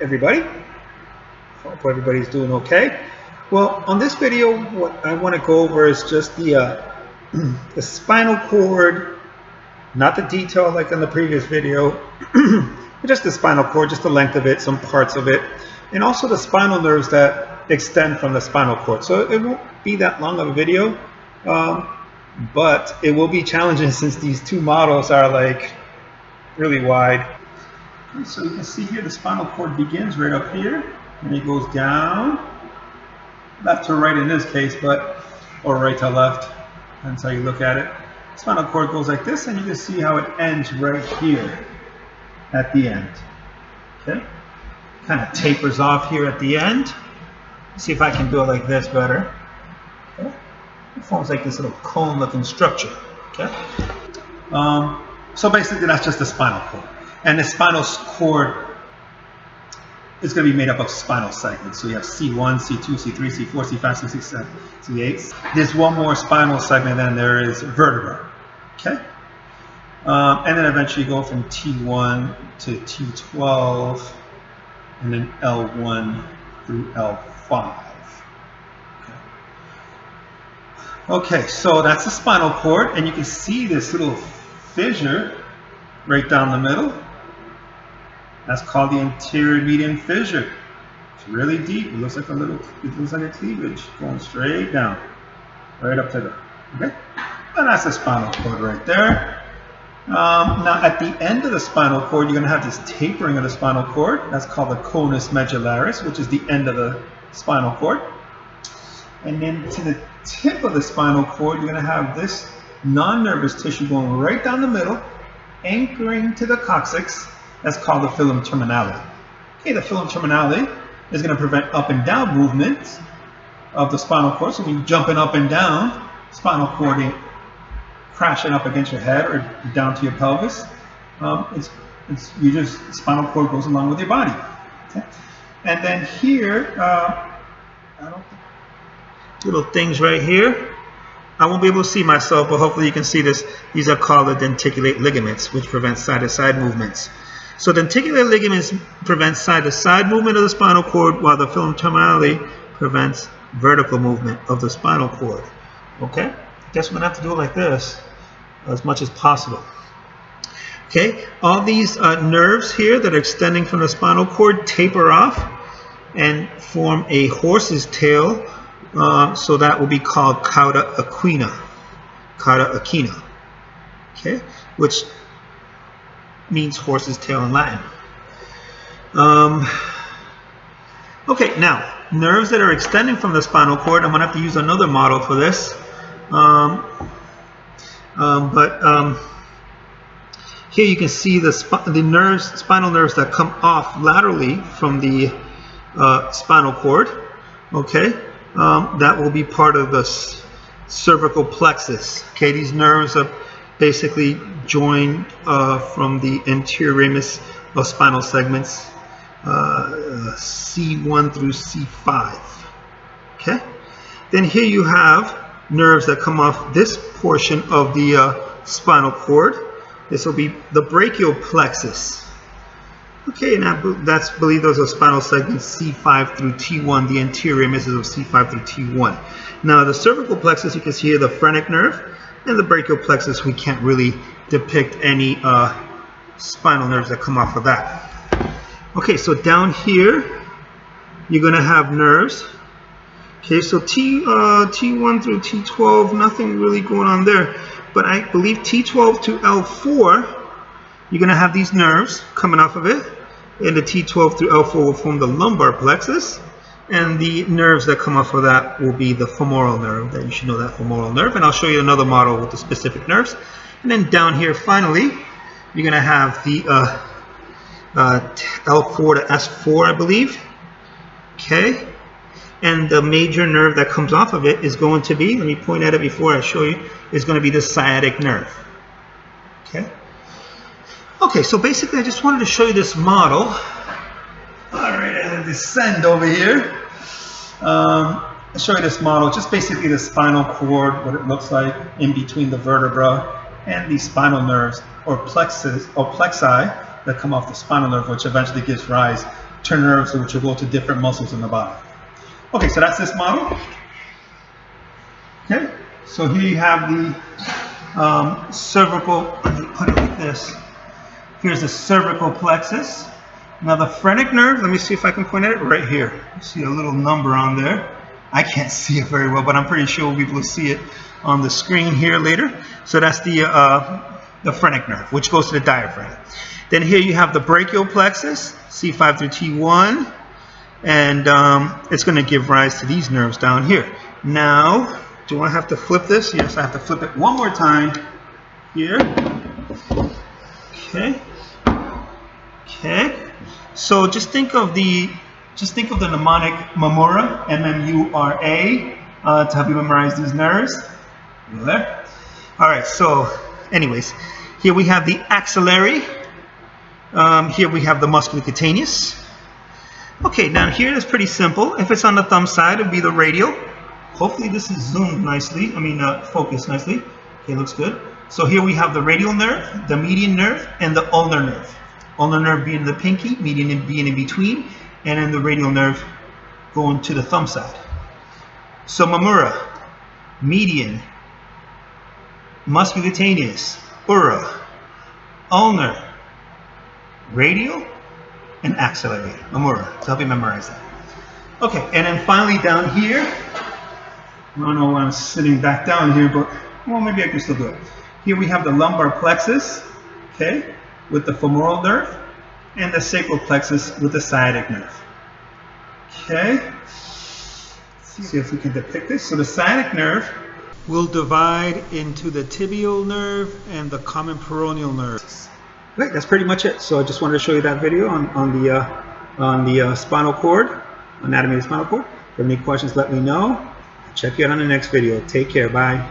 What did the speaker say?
everybody. Hope everybody's doing okay. Well, on this video, what I want to go over is just the spinal cord, not the detail like in the previous video, but just the spinal cord, just the length of it, some parts of it, and also the spinal nerves that extend from the spinal cord. So it won't be that long of a video, but it will be challenging since these two models are like really wide. So you can see here the spinal cord begins right up here and it goes down, left to right in this case, or right to left, that's how you look at it. Spinal cord goes like this, and you can see how it ends right here at the end. Okay, kind of tapers off here at the end. Let's see if I can do it like this better. Okay, it forms like this little cone-looking structure. Okay, so basically that's just the spinal cord. And the spinal cord is going to be made up of spinal segments. So you have C1, C2, C3, C4, C5, C6, C7, C8. There's one more spinal segment than there is vertebra. Okay? And then eventually you go from T1 to T12, and then L1 through L5. Okay, so that's the spinal cord, and you can see this little fissure right down the middle. That's called the anterior median fissure. It's really deep. It looks like a cleavage going straight down, right up to there. Okay, and that's the spinal cord right there. Now at the end of the spinal cord, you're going to have this tapering of the spinal cord. That's called the Conus Medullaris, which is the end of the spinal cord. And then to the tip of the spinal cord, you're going to have this non-nervous tissue going right down the middle, anchoring to the coccyx. That's called the Filum Terminale. Okay, the Filum Terminale is going to prevent up and down movements of the spinal cord. So when you're jumping up and down, spinal cord ain't crashing up against your head or down to your pelvis. Spinal cord goes along with your body. Okay? And then here, little things right here. I won't be able to see myself, but hopefully you can see this. These are called the denticulate ligaments, which prevent side-to-side movements. So denticulate ligaments prevent side-to-side movement of the spinal cord, while the Filum Terminale prevents vertical movement of the spinal cord. Okay? Guess we're going to have to do it like this as much as possible. Okay? All these nerves here that are extending from the spinal cord taper off and form a horse's tail. So that will be called cauda equina. Cauda equina. Okay? Which means horse's tail in Latin. Okay, now, nerves that are extending from the spinal cord, I'm going to have to use another model for this. Here you can see the spinal nerves that come off laterally from the spinal cord. Okay, that will be part of the cervical plexus. Okay, these nerves are basically joined from the anterior ramus of spinal segments C1 through C5. Okay, then here you have nerves that come off this portion of the spinal cord. This will be the brachial plexus. Okay, and I believe those are spinal segments C5 through T1, the anterior ramuses of C5 through T1. Now the cervical plexus, you can see here the phrenic nerve, and the brachial plexus, we can't really depict any spinal nerves that come off of that. Okay, so down here, you're going to have nerves. Okay, so T1 through T12, nothing really going on there. But I believe T12 to L4, you're going to have these nerves coming off of it. And the T12 through L4 will form the lumbar plexus. And the nerves that come off of that will be the femoral nerve. That you should know that femoral nerve. And I'll show you another model with the specific nerves. And then down here, finally, you're going to have the L4 to S4, I believe. Okay. And the major nerve that comes off of it is going to be, let me point at it before I show you, is going to be the sciatic nerve. Okay. Okay, so basically I just wanted to show you this model. Alright, I'm going to descend over here. I'll show you this model, just basically the spinal cord, what it looks like in between the vertebra and the spinal nerves or plexus or plexi that come off the spinal nerve, which eventually gives rise nerves which will go to different muscles in the body. Okay, so that's this model. Okay, so here you have the cervical, let me put it like this. Here's the cervical plexus. Now the phrenic nerve, let me see if I can point at it right here. You see a little number on there. I can't see it very well, but I'm pretty sure we'll be able to see it on the screen here later. So that's the phrenic nerve, which goes to the diaphragm. Then here you have the brachial plexus, C5 through T1, and it's going to give rise to these nerves down here. Now, do I have to flip this? Yes, I have to flip it one more time here. Okay. Okay. So just think of the mnemonic Memura, M-M-U-R-A, to help you memorize these nerves. There. All right. So, anyways, here we have the axillary. Here we have the musculocutaneous. Okay, down here is pretty simple. If it's on the thumb side, it'll be the radial. Hopefully this is zoomed nicely. Focused nicely. Okay, looks good. So here we have the radial nerve, the median nerve, and the ulnar nerve. Ulnar nerve being the pinky, median being in between, and then the radial nerve going to the thumb side. So Memura, median, musculocutaneous, ura, ulnar, radial, and axillary, Memura, to help you memorize that. Okay, and then finally down here, I don't know why I'm sitting back down here, but well, maybe I can still do it. Here we have the lumbar plexus, okay, with the femoral nerve, and the sacral plexus with the sciatic nerve. Okay, let's see if we can depict this. So the sciatic nerve will divide into the tibial nerve and the common peroneal nerves. Right, that's pretty much it. So I just wanted to show you that video on the spinal cord, anatomy of the spinal cord. If you have any questions, let me know. Check you out on the next video. Take care. Bye.